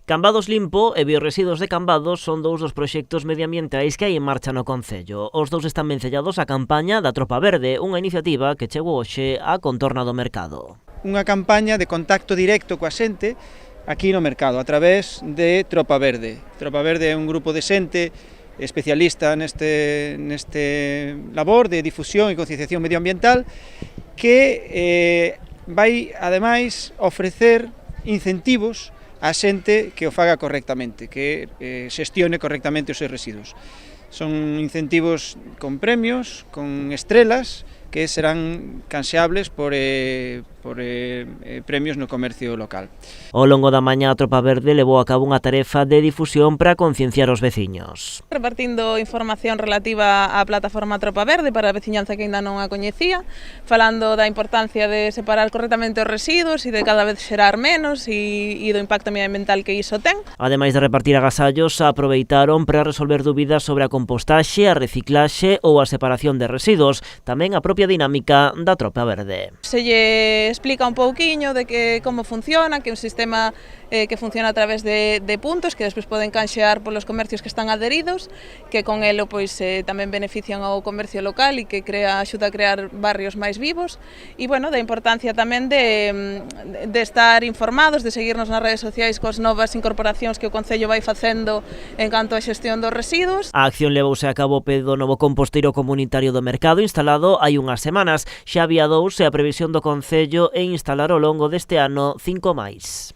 Cambados Limpo e Biorresiduos de Cambados son dous dos proxectos medioambientais que hai en marcha no concello. Os dous están vencellados á campaña da Tropa Verde, unha iniciativa que chegou hoxe á contorna do mercado. Unha campaña de contacto directo coa xente aquí no mercado, a través de Tropa Verde. Tropa Verde é un grupo de xente especialista neste labor de difusión e concienciación medioambiental que vai, ademais, ofrecer incentivos a xente que o faga correctamente, que xestione correctamente os seus residuos. Son incentivos con premios, con estrelas, que serán canxeables por premios no comercio local. Ao longo da mañá a Tropa Verde levou a cabo unha tarefa de difusión para concienciar os veciños. Repartindo información relativa á plataforma Tropa Verde para a veciñanza que ainda non a coñecía, falando da importancia de separar correctamente os residuos e de cada vez xerar menos e do impacto medioambiental que iso ten. Ademais de repartir agasallos, aproveitaron para resolver dúbidas sobre a compostaxe, a reciclaxe ou a separación de residuos, tamén a propia dinámica da Tropa Verde. Se lle explica un pouquiño de como funciona, que é un sistema que funciona a través de puntos que despois poden canxear polos comercios que están adheridos, que con elo pois tamén benefician ao comercio local e que axuda a crear barrios máis vivos e, bueno, da importancia tamén de estar informados, de seguirnos nas redes sociais coas novas incorporacións que o Concello vai facendo en canto á xestión dos residuos. A acción levouse a cabo pé do novo composteiro comunitario do mercado instalado hai unhas semanas. Xa había dous e a previsión do Concello é instalar ao longo deste ano 5 máis.